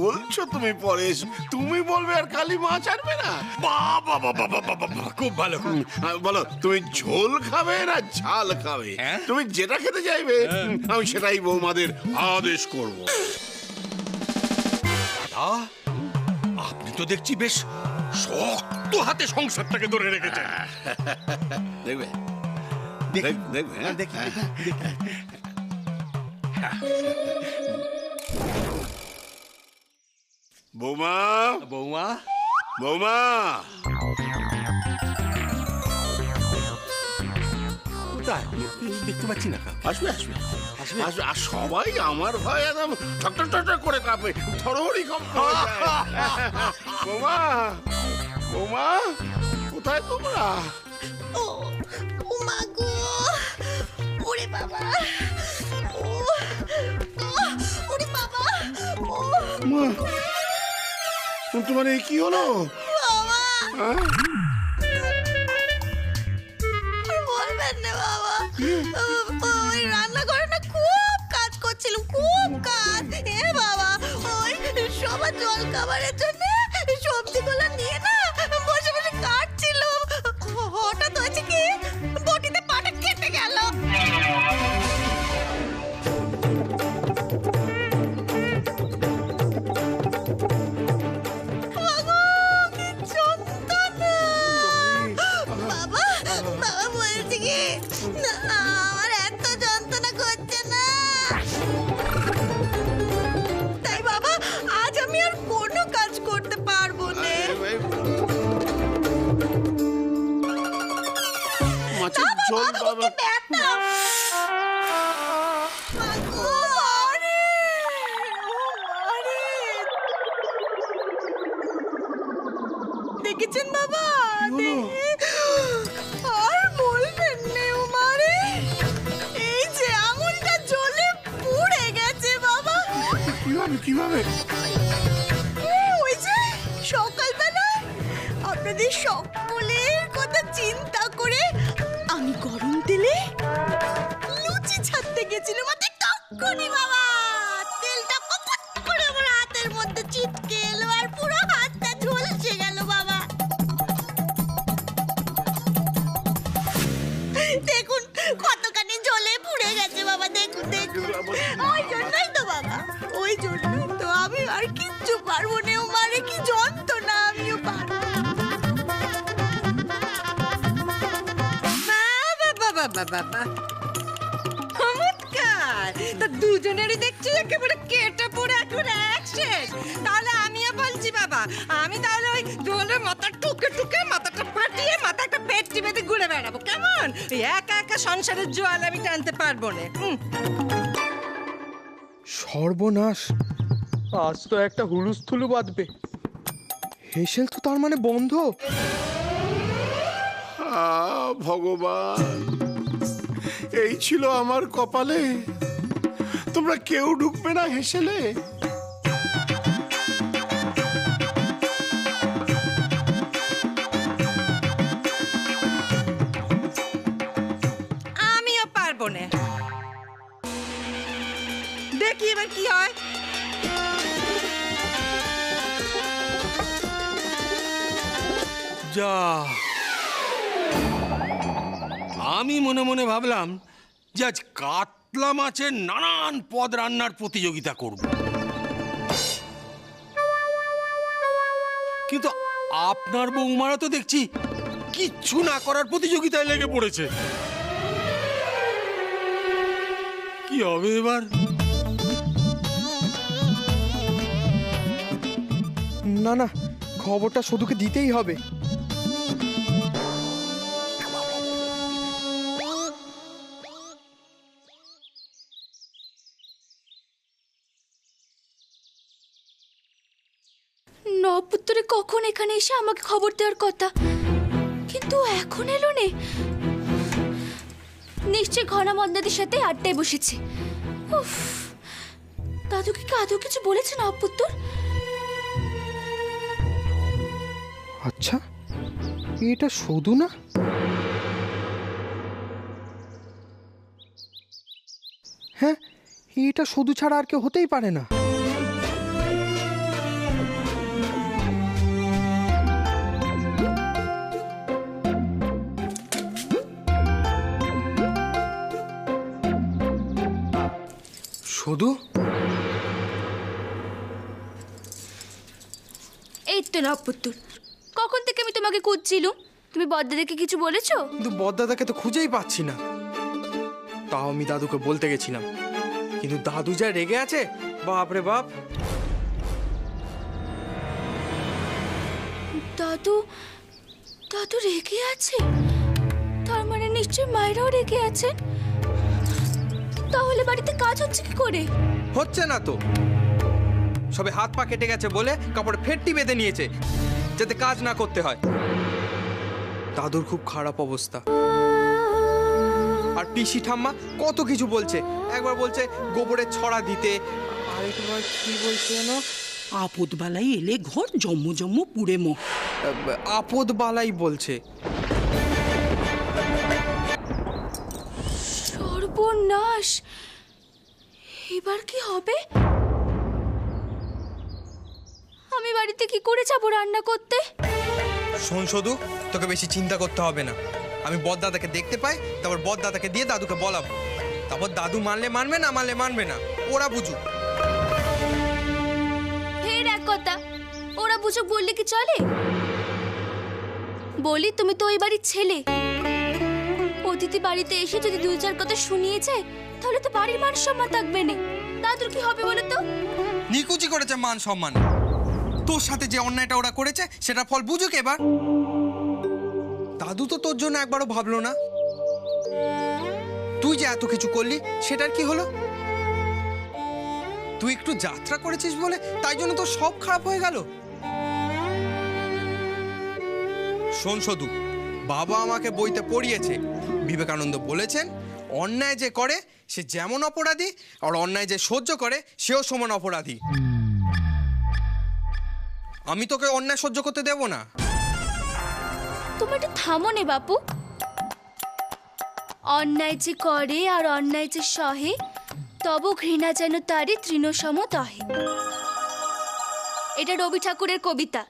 বলছো তুমি পরে এসো। তুমি বলবে আর কালী মা ছাড়বে না। বাবা বাবা বাবা বাবা, খুব ভালো। বলো তুমি ঝোল খাবে না ঝাল খাবে? হ্যাঁ? তুমি যেটা খেতে চাইবে আমি সেটাই বৌমাদের আদেশ করব। দাদা, আপনি তো দেখছি বেশ শক্ত হাতে সংসারটাকে ধরে রেখেছেন। দেখবে দেখবে হ্যাঁ? দেখি। বৌমা বৌমা, বৌমা কোথায়? দেখতে পাচ্ছি না। আসবে আসবে আসবে। আর সবাই আমার ভয় একদম ঠক ঠক ঠক ঠক করে কাঁপে, থরহরি কম্প হয়ে যায়। বৌমা বৌমা কোথায় তোমরা? ও মা গো, ওরে বাবা, ও ওরে বাবা, ও মা তোমার এই কি হলো? বাবা, হ্যাঁ? আর বলবেন না বাবা। ওই রান্নাঘরে না খুব কাজ করছিলাম, খুব কাজ। এ বাবা, ওই সবার জল খাবারের জন্য সবজিগুলো নিয়ে না বসে বসে কাটছিল। হঠাৎ হয়েছে কি, বটিতে পাটা কেটে গেল। বাবা, কি যন্ত্রণা! বাবা, বাবা বলছি কি, না, আমার এত যন্ত্রণা করছে না। তাই বাবা, আজ আমি আর কোনো কাজ করতে পারবো না। মাছের ঝোল বাবা। ব্যথা! মাগো, আরে! ও আরে! দেখেছেন বাবা? আর বলবেন না উমারে, এই যে আঙুলটা জ্বলে পুড়ে গেছে বাবা। কিভাবে কিভাবে? ওই যে সকালবেলা আপনাদের সকলের কথা চিন্তা করে আমি গরম তেলে লুচি ছাড়তে গেছিলাম, আর তখনই বাবা তেলটা কপট করে আমার হাতের মধ্যে ছিটকে এলো, আর পুরো হাতটা ঝলসে গেল বাবা। দেখুন কতখানি জ্বলে পুড়ে গেছে বাবা, দেখুন দেখুন। ওই জন্যই তো বাবা, ওই জন্যই তো আমি আর কিচ্ছু পারবো না। মারে কি যন্ত্রণা, আমিও পারবো না। বাবা, চমৎকার! তা দুজনেরই দেখছি একেবারে কেটে পড়ে একেবারে এক শেষ। তাহলে আমিও বলছি বাবা, আমি তাহলে ওই দোলের মাথা টুকে টুকে মাথাটা ফাটিয়ে মাথা একটা পেটটি বেঁধে ঘুরে বেড়াবো, কেমন? ওই একা একা সংসারের জোয়াল আমি টানতে পারবো না। সর্বনাশ, আজ তো একটা হুলুস্থুলু বাঁধবে। হেসেল তো তার মানে বন্ধ। ভগবান, এই ছিল আমার কপালে। তোমরা কেউ ঢুকবে না হেসেলে। আমিও পারবো না। দেখি এবার কি হয়। যা, আমি মনে মনে ভাবলাম যে আজ কাতলা মাছের নানান পদ রান্নার প্রতিযোগিতা করব, কিন্তু আপনার বৌমারা তো দেখছি কিচ্ছু না করার প্রতিযোগিতায় লেগে পড়েছে। কি হবে এবার? না না, খবরটা শুধুকে দিতেই হবে। নপুত্তরে কখন এখানে এসে আমাকে খবর দেওয়ার কথা, কিন্তু এখন এলো নে। নিশ্চয় ঘনা মন্দাদের সাথে আড্ডায় বসেছে। উফ, দাদুকে কি আদৌ কিছু বলেছে নপুত্তর? আচ্ছা, এটা শুধু না? হ্যাঁ, এটা শুধু ছাড়া আর কেউ হতেই পারে না। শুধু এই তো নবপুত্তর, কখন থেকে আমি তোমাকে খুঁজছিলুম। তুমি বড়দাদাকে কিছু বলেছো? কিন্তু বড়দাদাকে তো খুঁজেই পাচ্ছি না। তাও আমি দাদুকে বলতে গেছিলাম, কিন্তু দাদু যা রেগে আছে, বাপ রে বাপ। দাদু দাদু রেগে আছে? তার মানে নিশ্চয়ই মায়েরাও রেগে আছেন। তাহলে বাড়িতে কাজ হচ্ছে কি করে? হচ্ছে না তো, সবে হাত পা কেটে গেছে বলে কাপড়ে ফেটটি বেঁধে নিয়েছে যাতে কাজ না করতে হয়। দাদুর খুব খারাপ অবস্থা। আর পিসি ঠাম্মা কত কিছু বলছে। একবার বলছে গোবরের ছড়া দিতে, আরেকবার কি বলছে না, আপদ বালাই এলে ঘর জম্মু জম্মু পুড়ে মো। আপদ বালাই বলছে। সর্বনাশ! এবার কি হবে? আমি বাড়িতে কি করে যাবো রান্না করতে? শোন শুধু, তোকে বেশি চিন্তা করতে হবে না। আমি বড়দাদাকে দেখতে পাই, তারপর বড়দাদাকে দিয়ে দাদুকে বলাবো। তারপর দাদু মানলে মানবে, না মানলে মানবে না, ওরা বুঝুক। ফের এক কথা, ওরা বুঝুক বললে কি চলে? বলি, তুমি তো ওই বাড়ির ছেলে। অতিথি বাড়িতে এসে যদি দু চার কথা শুনিয়ে যায়, তাহলে তো বাড়ির মান সম্মান থাকবে না। দাদুর কি হবে বলো তো? নিকুচি করেছে মান সম্মান। তোর সাথে যে অন্যায়টা ওরা করেছে সেটা ফল বুঝুক এবার। দাদু তো তোর জন্য একবারও ভাবলো না। তুই যে এত কিছু করলি সেটার কি হলো? তুই একটু যাত্রা করেছিস বলে তাই জন্য তোর সব খারাপ হয়ে গেল। শোন শুধু, বাবা আমাকে বইতে পড়িয়েছে, বিবেকানন্দ বলেছেন অন্যায় যে করে সে যেমন অপরাধী, আর অন্যায় যে সহ্য করে সেও সমান অপরাধী। আমি তোকে অন্যায় সহ্য করতে দেব না। তুমি একটু থামো নে বাপু। অন্যায় যে করে আর অন্যায় যে সহে, তব ঘৃণা যেন তারই তৃণসম দহে। এটা রবি ঠাকুরের কবিতা।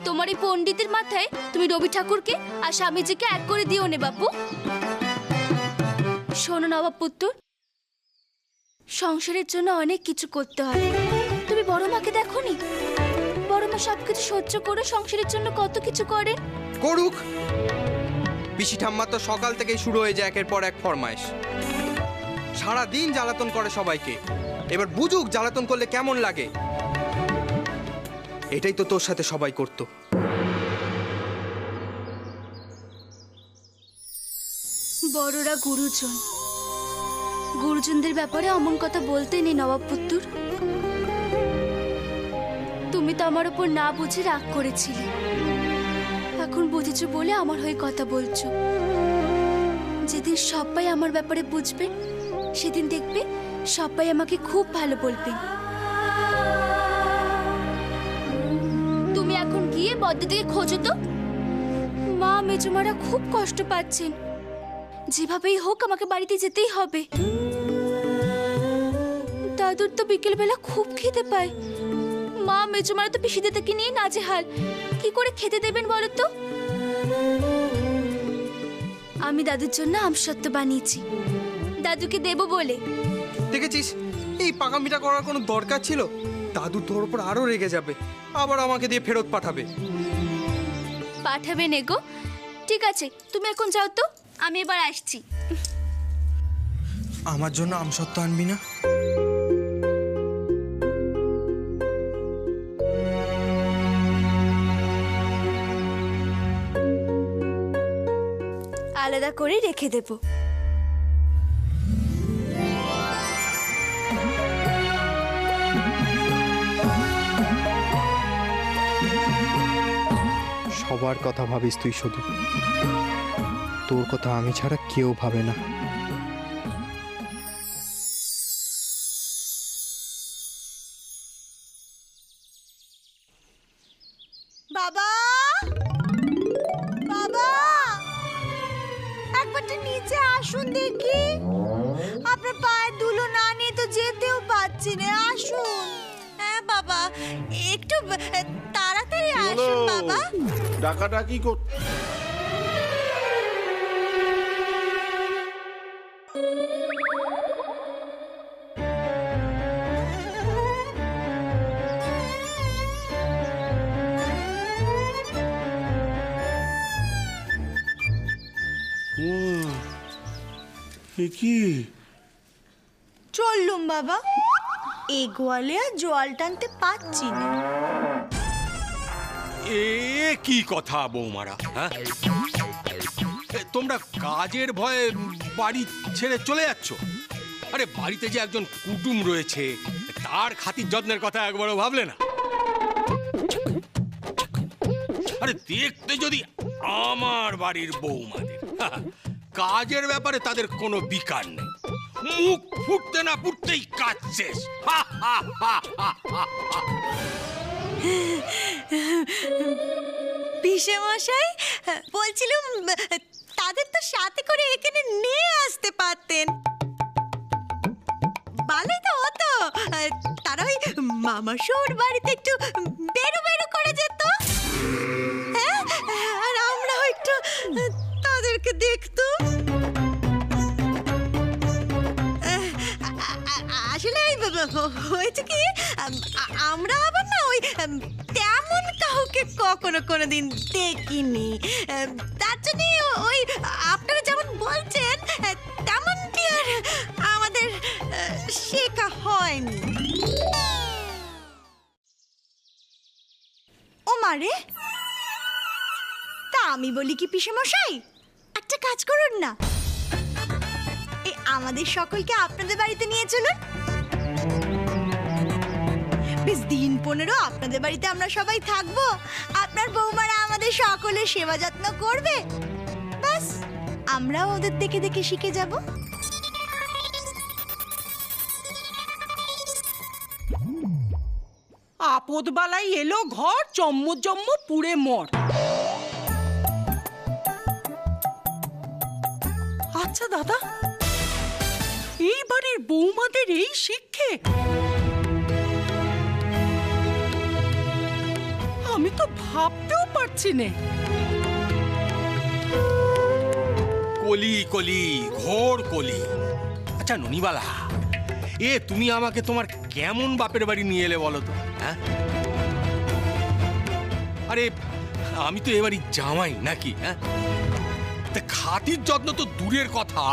তোমার এই পণ্ডিতের মাথায় তুমি রবি ঠাকুরকে আর স্বামীজিকে এক করে দিও নে বাপু। শোনো নবাব পুত্র, সংসারের জন্য অনেক কিছু করতে হয়। তুমি বড় মাকে দেখো নি? বড় মা সবকিছু সহ্য করে সংসারের জন্য কত কিছু করেন। করুক। পিসি ঠাম্মা তো সকাল থেকেই শুরু হয়ে যায় একের পর এক ফরমাইশ। সারাদিন জ্বালাতন করে সবাইকে। এবার বুঝুক জ্বালাতন করলে কেমন লাগে। এটাই তো তোর সাথে সবাই করতো। বড়রা গুরুজন, গুরুজনদের ব্যাপারে অমন কথা বলতে নেই নবাব পুত্তুর। তুমি তো আমার উপর না বুঝে রাগ করেছিলে, এখন বুঝেছো বলে আমার হয়ে কথা বলছো। যেদিন সবাই আমার ব্যাপারে বুঝবেন, সেদিন দেখবে সবাই আমাকে খুব ভালো বলবেন। তুমি এখন গিয়ে বদ্দিদিকে খোঁজো তো। মা মেজমারা খুব কষ্ট পাচ্ছেন। যেভাবেই হোক আমাকে বাড়িতে যেতেই হবে। দাদুর তো বিকেলবেলা খুব খেতে পায়। মা মেজমারা তো পিসিদের থেকে নিয়ে নাজেহাল। কি করে খেতে দেবেন বলো তো? আমি দাদুর জন্য আমসত্ত্ব বানিয়েছি, দাদুকে দেবো বলে। দেখেছিস, এই পাকামিটা করার কোনো দরকার ছিল? দাদু তোর উপর আরো রেগে যাবে, আবার আমাকে দিয়ে ফেরত পাঠাবে। পাঠাবে নেগো। ঠিক আছে, তুমি এখন যাও তো, আমি এবার আসছি। আমার জন্য আমসত্ত্ব আনবি না? আলাদা করে রেখে দেব। সবার কথা ভাবিস তুই শুধু, তোর কথা আমি ছাড়া কেউ ভাবে না। বাবা, বাবা, একবারটা নিচে আসুন দেখি। আপনার পায়ে ধুলো না নিয়ে তো যেতেও পাচ্ছি না। আসুন। হ্যাঁ বাবা, একটু তাড়াতাড়ি আসুন বাবা। ডাকাডাকি কর। এ কি? চললুম বাবা, এ গোয়ালে আর জল টানতে পাচ্ছি না। এ কি কথা বৌমারা, হ্যাঁ? তোমরা কাজের ভয়ে বাড়ি ছেড়ে চলে যাচ্ছ? আরে বাড়িতে যে একজন কুটুম রয়েছে, তার খাতির যত্নের কথা একবারও ভাবলে না? আরে দেখতে যদি আমার বাড়ির বৌমাদের, কাজের ব্যাপারে তাদের কোনো বিকার নেই, মুখ ফুটতে না ফুটতেই কাজ শেষ। পিসে মশাই, বলছিলাম তাদের তো সাথে করে এখানে নিয়ে আসতে পারতেন, ভালোই তো হতো। তারা ওই মামা শোর বাড়িতে একটু বেরো বেরো করে যেত, হ্যাঁ, আর আমরা একটু তাদেরকে দেখতাম। আসলে হয়েছে কি, আমরা আবার না ওই তেমন কাউকে কখনো কোনোদিন দেখিনি, তার জন্য ওই আপনারা যেমন বলছেন তেমনটি আর আমাদের শেখা হয়নি। ও মারে, তা আমি বলি কি পিসে মশাই, একটা কাজ করুন না, এই আমাদের সকলকে আপনাদের বাড়িতে নিয়ে চলুন। বেশ দিন 15 আপনাদের বাড়িতে আমরা সবাই থাকবো, আপনার বৌমারা আমাদের সকলের সেবা যত্ন করবে, ব্যাস আমরাও ওদের দেখে দেখে শিখে যাব। আপদ বালাই এলো ঘর, জম্ম জম্ম পুড়ে মর। আচ্ছা দাদা, এই বাড়ির বৌমাদের এই শিক্ষে? আমি তো ভাবতেও পারছি না। কলি কলি, ঘোর কলি। আচ্ছা ননিবালা, তুমি আমাকে তোমার কেমন বাপের বাড়ি নিয়ে এলে বলো তো, হ্যাঁ? আরে আমি তো এবারই জামাই নাকি, হ্যাঁ? তা খাতির যত্ন তো দূরের কথা,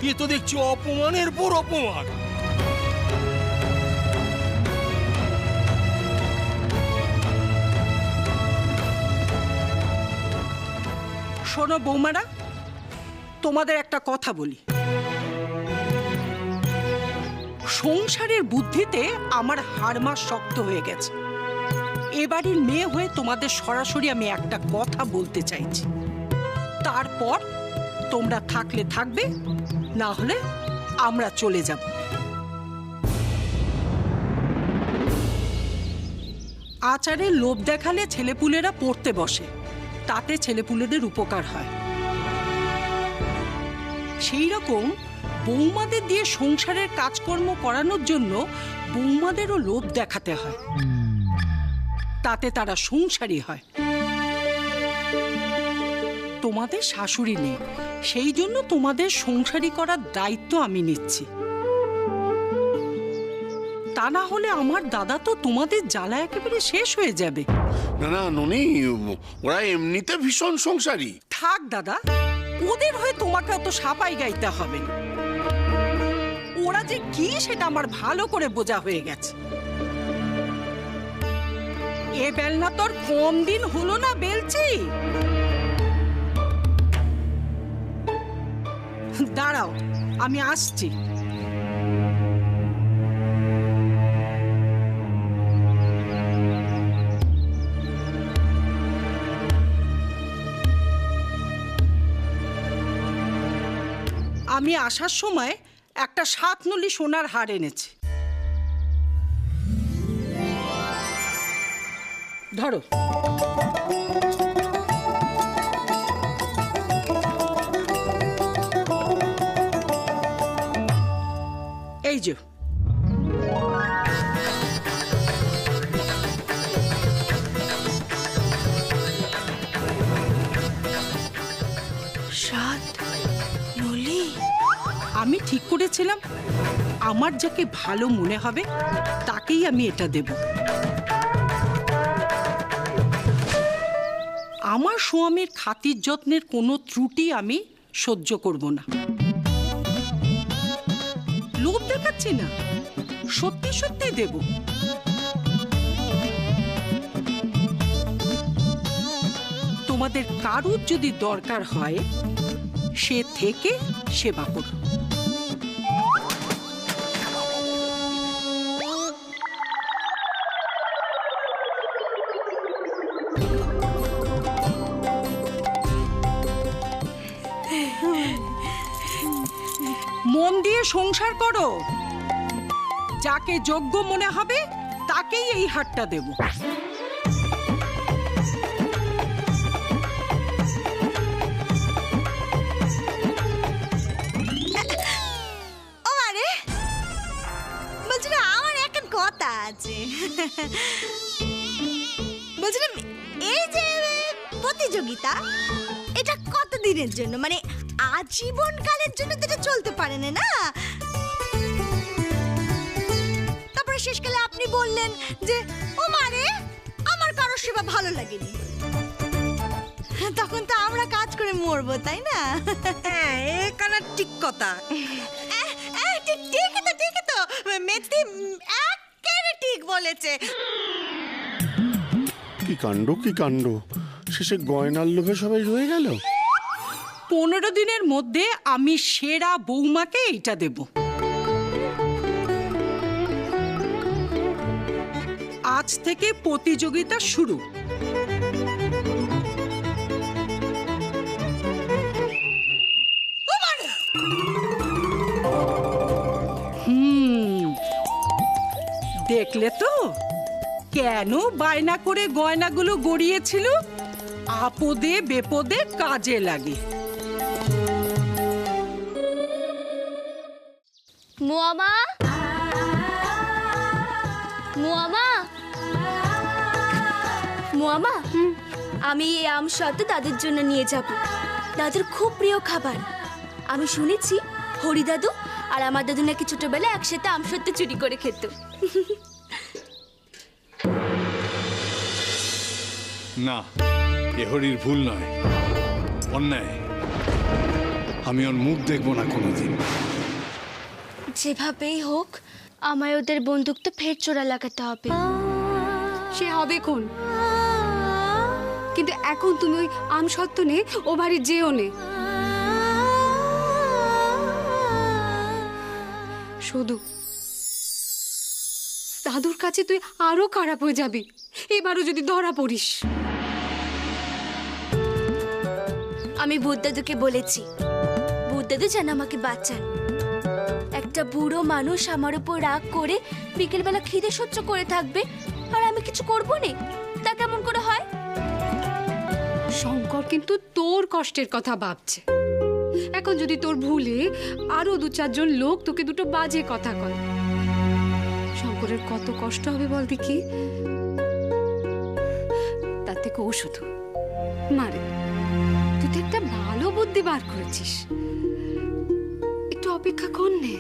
এ তো দেখছি অপমানের পর অপমান। শোনো বৌমারা, তোমাদের একটা কথা বলি, সংসারের বুদ্ধিতে আমার হাড়মাস শক্ত হয়ে গেছে। এবাড়ির মেয়ে হয়ে তোমাদের সরাসরি আমি একটা কথা বলতে চাইছি, তারপর তোমরা থাকলে থাকবে, না হলে আমরা চলে যাব। আচারের লোভ দেখালে ছেলেপুলেরা পড়তে বসে, তাতে ছেলেপুলেদের উপকার হয়। সেই রকম বৌমাদের দিয়ে সংসারের কাজকর্ম করানোর জন্য বৌমাদেরও লোভ দেখাতে হয়, তাতে তারা সংসারী হয়। তোমাদের শাশুড়ি নেই, সেই জন্য তোমাদের সংসারী করার দায়িত্ব আমি নিচ্ছি। তা না হলে আমার দাদা তো তোমাদের জ্বালা একেবারে শেষ হয়ে যাবে। না না ননি, ওরা এমনিতে ভীষণ সংসারী। থাক দাদা, ওদের হয়ে তোমাকে অত সাপাই গাইতে হবে না। ওরা যে কি সেটা আমার ভালো করে বোঝা হয়ে গেছে। এ বেলনা তোর কম দিন হলো না বেলছি। দাঁড়াও, আমি আসছি। আমি আসার সময় একটা 7 নলি সোনার হার এনেছি, ধরো। এই যে আমি ঠিক করেছিলাম, আমার যাকে ভালো মনে হবে তাকেই আমি এটা দেব। আমার স্বামীর খাতির যত্নের কোনো ত্রুটি আমি সহ্য করব না। যাচ্ছি না, সত্যি সত্যি দেব। তোমাদের কারুর যদি দরকার হয়, সে থেকে সেবা করো। মন দিয়ে সংসার করো, যাকে যোগ্য মনে হবে তাকেই এই হারটা দেব। ও আরে বলছিলাম আমার একটা কথা আছে। বলছিলাম এই যে প্রতিযোগিতা, এটা কতদিনের জন্য, মানে আজীবন কালের জন্য তো এটা চলতে পারে না, না? তারপরে শেষকালে আপনি বললেন যে ও মারে আমার কারো সেবা ভালো লাগেনি, তখন তো আমরা কাজ করে মরবো, তাই না? হ্যাঁ, এখানে ঠিক কথা। ঠিক তো মেথি একেবারে ঠিক বলেছে। কি কাণ্ড, শেষে গয়নার লোভে সবাই রয়ে গেল। 15 দিনের মধ্যে আমি সেরা বৌমাকে এটা দেব। আজ থেকে প্রতিযোগিতা শুরু। দেখলে তো কেন বায়না করে গয়নাগুলো গড়িয়েছিল? আপদে বেপদে কাজে লাগে। মুয়ামা, মুয়ামা, মুয়ামা, আমি এই আম সত্ত্ব দাদুর জন্য নিয়ে যাব। দাদুর খুব প্রিয় খাবার। আমি শুনেছি হরি দাদু আর আমার দাদু নাকি ছোটবেলায় একসাথে আম সত্ত্ব চুরি করে খেত। না, এ হরির ভুল নয়, অন্যায়। আমি ওর মুখ দেখবো না কোনোদিন। যেভাবেই হোক আমায় ওদের বন্দুকটা ফের চোরা লাগাতে হবে। সে হবে কোন, কিন্তু এখন তুমি ওই আম সত্ত্ব নে, ও বাড়ি যেও নে। শুধু দাদুর কাছে তুই আরো খারাপ হয়ে যাবি এবারও যদি ধরা পড়িস। আমি ভূতদাদুকে বলেছি, ভূতদাদু যেন আমাকে বাঁচান। একটা বুড়ো মানুষ আমার উপর রাগ করে বিকেলবেলা খিদে সহ্য করে থাকবে, আর আমি কিছু করবো না, তা কেমন করে হয়? শঙ্কর কিন্তু তোর কষ্টের কথা ভাবছে। এখন যদি তোর ভুলে আরো 2-4 জন লোক তোকে দুটো বাজে কথা কয়, শঙ্করের কত কষ্ট হবে বল দেখি। তার থেকে ও শুধু মারে। তুই তো একটা ভালো বুদ্ধি বার করেছিস, একটু অপেক্ষা কর নে।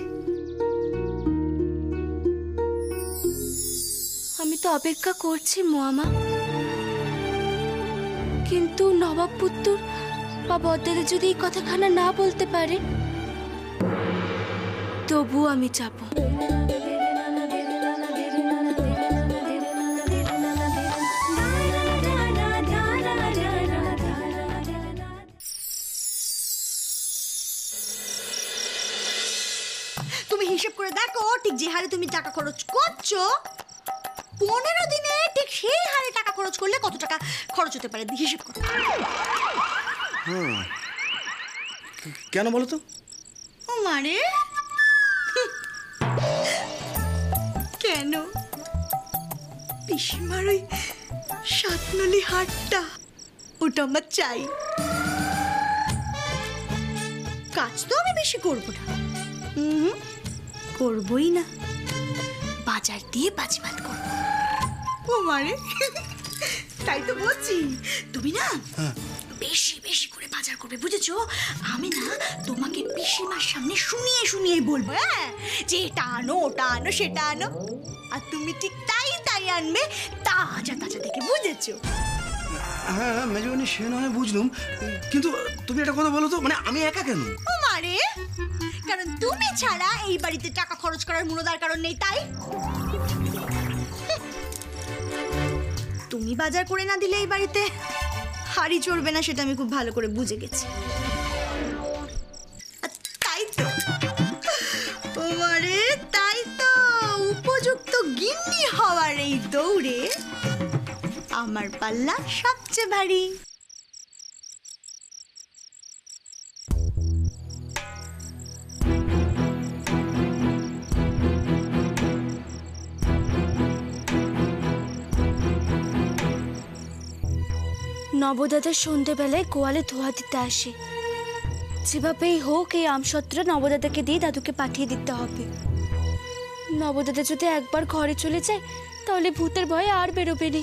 আমি তো অপেক্ষা করছি মুয়ামা, কিন্তু নবাব পুত্তুর বা বদ্দাদা যদি এই কথাখানা না বলতে পারে, তবু আমি যাব। তুমি হিসেব করে দেখো, ঠিক যে হারে তুমি টাকা খরচ করছো, 15 দিনে ঠিক সেই হারে টাকা খরচ করলে কত টাকা খরচ হতে পারে হিসেব করো। কেন বলো তো? ও মারে কেন? পিসিমার ওই 7 নলি হাটটা, ওটা আমার চাই। কাজ তো আমি বেশি করবো না, করবই না, বাজার দিয়ে বাজিমাত করবো। ও মারে তাই তো বলছি, তুমি না বেশি বেশি করে বাজার করবে, বুঝেছো? আমি না তোমাকে পিসিমার সামনে শুনিয়ে শুনিয়ে বলবো, হ্যাঁ, যে এটা আনো, ওটা আনো, সেটা আনো, আর তুমি ঠিক তাই তাই আনবে, তাজা তাজা থেকে, বুঝেছো? হ্যাঁ মেজবানি, সে নয় বুঝলুম, কিন্তু তুমি একটা কথা বলো তো, মানে আমি একা কেন? ও মারে, কারণ তুমি ছাড়া এই বাড়িতে টাকা খরচ করার মূলধার কারণ নেই, তাই? তুমি বাজার করে না দিলে এই বাড়িতে হাড়ি চড়বে না, সেটা আমি খুব ভালো করে বুঝে গেছি। তাই তো ওরে, তাই তো উপযুক্ত গিন্নি হওয়ার এই দৌড়ে আমার পাল্লা সবচেয়ে ভারী। নবদাদা সন্ধেবেলায় গোয়ালে ধোয়া দিতে আসে। যেভাবেই হোক এই আমসত্র নবদাদাকে দিয়ে দাদুকে পাঠিয়ে দিতে হবে। নবদাদা যদি একবার ঘরে চলে যায় তাহলে ভূতের ভয়ে আর বেরোবে না।